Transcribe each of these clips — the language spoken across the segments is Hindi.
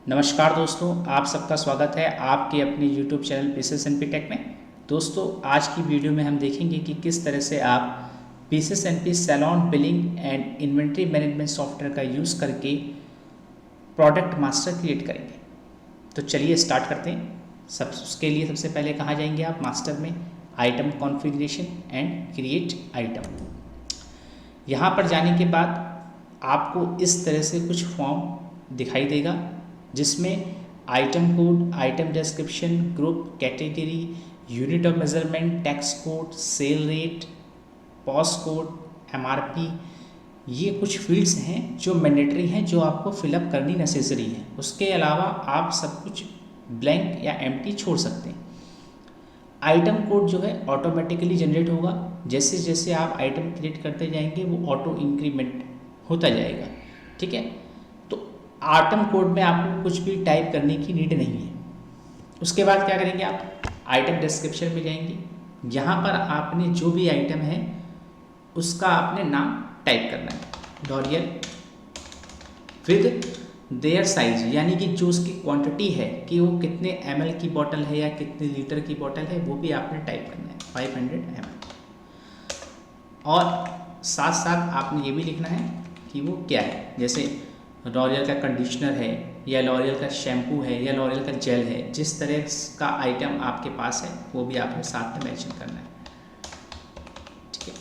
नमस्कार दोस्तों, आप सबका स्वागत है आपके अपने YouTube channel Pieces NP Tech में। दोस्तों, आज की वीडियो में हम देखेंगे कि किस तरह से आप pieces NP salon billing and inventory management software का यूज़ करके प्रोडक्ट मास्टर क्रिएट करेंगे। तो चलिए स्टार्ट करते हैं। उसके लिए सबसे पहले कहाँ जाएंगे आप? मास्टर में item configuration and create item. यहाँ पर जाने के बाद आपको इस तरह से कुछ फॉर्म दिखाई देगा जिसमें item code, item description, group, category, unit of measurement, tax code, sale rate, POS code, MRP, ये कुछ फील्ड्स हैं जो मैंडेटरी हैं, जो आपको फिलअप करनी नेसेसरी है। उसके अलावा आप सब कुछ ब्लैंक या एम्प्टी छोड़ सकते हैं। आइटम कोड जो है ऑटोमेटिकली जनरेट होगा। जैसे जैसे आप आइटम क्रिएट करते जाएंगे वो ऑटो इंक्रीमेंट होता जाएगा। ठीक है, तो आइटम कोड में आपको कुछ भी टाइप करने की नीड नहीं है। उसके बाद क्या करेंगे आप? आइटम डिस्क्रिप्शन में जाएंगे। यहाँ पर आपने जो भी आइटम है उसका आपने नाम टाइप करना है। लॉरियल विद देयर साइज, यानी कि जो उसकी क्वांटिटी है कि वो कितने ml की बोतल है या कितने लीटर की बोतल है, वो भी आपने टाइप करना है 500 ml। और साथ साथ आपने ये भी लिखना है कि वो क्या है। जैसे लॉरियल का कंडीशनर है या लॉरियल का शैम्पू है या लॉरियल का जेल है, जिस तरह का आइटम आपके पास है वो भी आपने साथ में मेंशन करना है। ठीक है,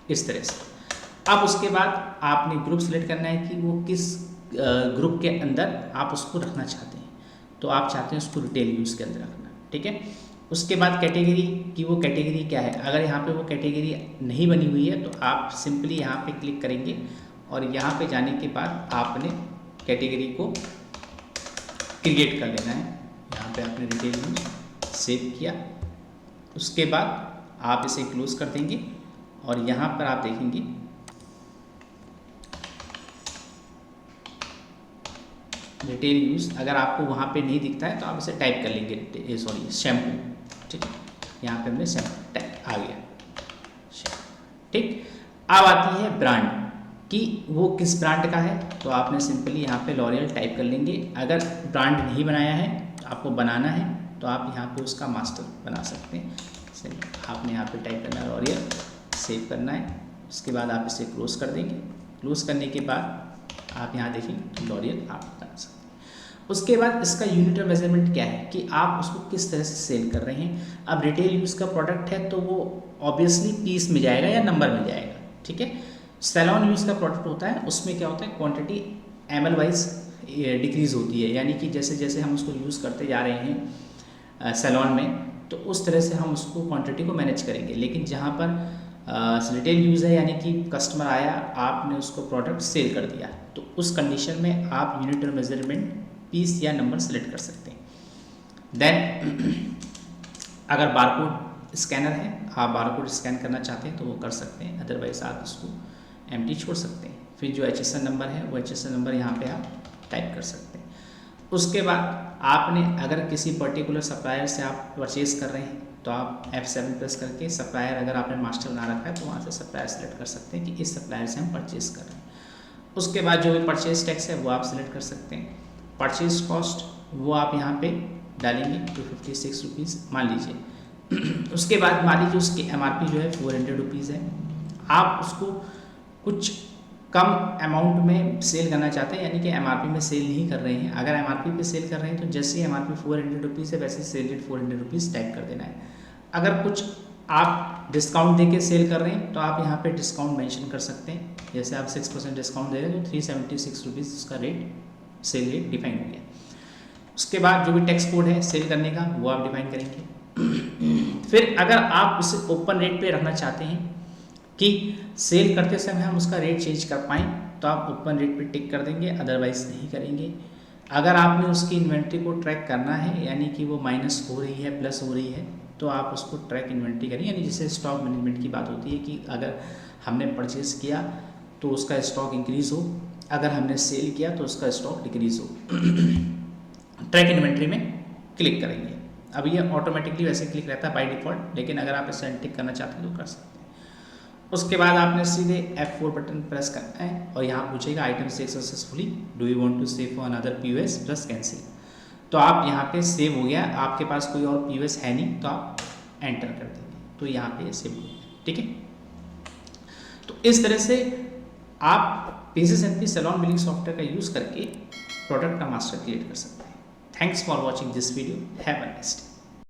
इस तरह से। अब उसके बाद आपने ग्रुप सेलेक्ट करना है कि वो किस ग्रुप के अंदर आप उसको रखना चाहते हैं। तो आप चाहते हैं उसको रिटेल यूज़ के अंदर रखना। ठीक है, उसके बाद कैटेगरी की वो कैटेगरी क्या है। अगर यहाँ पे वो कैटेगरी नहीं बनी हुई है तो आप सिंपली यहाँ पे क्लिक करेंगे और यहाँ पे जाने के बाद आपने कैटेगरी को क्रिएट कर लेना है। यहाँ पे आपने रिटेल यूज सेव किया, उसके बाद आप इसे क्लोज कर देंगे और यहाँ पर आप देखेंगे रिटेल यूज़। अगर आपको वहाँ पे नहीं दिखता है तो आप इसे टाइप कर लेंगे, सॉरी शैम्पू। ठीक है, यहाँ पे हमने शैम्पू टाइप आ गया। ठीक, अब आती है ब्रांड कि वो किस ब्रांड का है। तो आपने सिंपली यहाँ पे लॉरियल टाइप कर लेंगे। अगर ब्रांड नहीं बनाया है तो आपको बनाना है तो आप यहाँ पे उसका मास्टर बना सकते हैं। आपने यहाँ पे टाइप करना है लॉरियल, सेव करना है। उसके बाद आप इसे क्लोज कर देंगे। क्लोज करने के बाद आप यहाँ देखेंगे लॉरियल आप बना सकते हैं। उसके बाद इसका यूनिट ऑफ मेजरमेंट क्या है कि आप उसको किस तरह से सेल कर रहे हैं। अब रिटेल यूज़ का प्रोडक्ट है तो वो ऑब्वियसली पीस में जाएगा या नंबर में जाएगा। ठीक है, सैलॉन यूज़ का प्रोडक्ट होता है, उसमें क्या होता है क्वांटिटी ml वाइज डिक्रीज़ होती है। यानी कि जैसे जैसे हम उसको यूज़ करते जा रहे हैं सैलॉन में, तो उस तरह से हम उसको क्वांटिटी को मैनेज करेंगे। लेकिन जहाँ पर रिटेल यूज़ है, यानी कि कस्टमर आया, आपने उसको प्रोडक्ट सेल कर दिया, तो उस कंडीशन में आप यूनिट ऑफ मेजरमेंट पीस या नंबर सेलेक्ट कर सकते हैं। देन अगर बारकोड स्कैनर है, आप बारकोड स्कैन करना चाहते हैं तो वो कर सकते हैं, अदरवाइज आप इसको एम्प्टी छोड़ सकते हैं। फिर जो HSN नंबर है वो HSN नंबर यहाँ पे आप टाइप कर सकते हैं। उसके बाद आपने अगर किसी पर्टिकुलर सप्लायर से आप परचेज कर रहे हैं तो आप F7 प्रेस करके सप्लायर, अगर आपने मास्टर बना रखा है तो वहाँ से सप्लायर सेलेक्ट कर सकते हैं कि इस सप्लायर से हम परचेज कर रहे हैं। उसके बाद जो भी परचेज टैक्स है वो आप सेलेक्ट कर सकते हैं। परचेज कॉस्ट वो आप यहाँ पे डालेंगे 256 रुपीज़ मान लीजिए। उसके बाद मान लीजिए उसकी MRP जो है 400 रुपीज़ है। आप उसको कुछ कम अमाउंट में सेल करना चाहते हैं, यानी कि MRP में सेल नहीं कर रहे हैं। अगर MRP पे सेल कर रहे हैं तो जैसे ही MRP 400 रुपीज़ है वैसे सेल रेट 400 रुपीज़ टाइप कर देना है। अगर कुछ आप डिस्काउंट देके सेल कर रहे हैं तो आप यहाँ पे डिस्काउंट मेंशन कर सकते हैं। जैसे आप 6% डिस्काउंट दे रहे हैं तो 376 रुपीज़ उसका रेट, सेल रेट डिफाइन हो गया। उसके बाद जो भी टैक्स कोड है सेल करने का वो आप डिफाइन करेंगे। फिर अगर आप उसे ओपन रेट पे रखना चाहते हैं कि सेल करते समय हम उसका रेट चेंज कर पाएँ तो आप ओपन रेट पे टिक कर देंगे, अदरवाइज नहीं करेंगे। अगर आपने उसकी इन्वेंट्री को ट्रैक करना है, यानी कि वो माइनस हो रही है प्लस हो रही है, तो आप उसको ट्रैक इन्वेंट्री करें। यानी जैसे स्टॉक मैनेजमेंट की बात होती है कि अगर हमने परचेज किया तो उसका स्टॉक इंक्रीज़ हो, अगर हमने सेल किया तो उसका स्टॉक डिक्रीज़ हो। ट्रैक इन्वेंट्री में क्लिक करेंगे। अब ये ऑटोमेटिकली वैसे क्लिक रहता है बाय डिफ़ॉल्ट, लेकिन अगर आप इसे अनटिक करना चाहते हैं तो कर सकते हैं। उसके बाद आपने सीधे F4 बटन प्रेस करना है और यहाँ पूछेगा item save successfully, do you want to save for another POS, plus cancel. तो आप यहाँ पे सेव हो गया, आपके पास कोई और POS है नहीं तो आप एंटर कर देंगे, तो यहाँ पे सेव हो गया। ठीक है, तो इस तरह से आप PCSMP सैलॉन बिलिंग सॉफ्टवेयर का यूज़ करके प्रोडक्ट का मास्टर क्रिएट कर सकते हैं। Thanks for watching this video, have a nice day.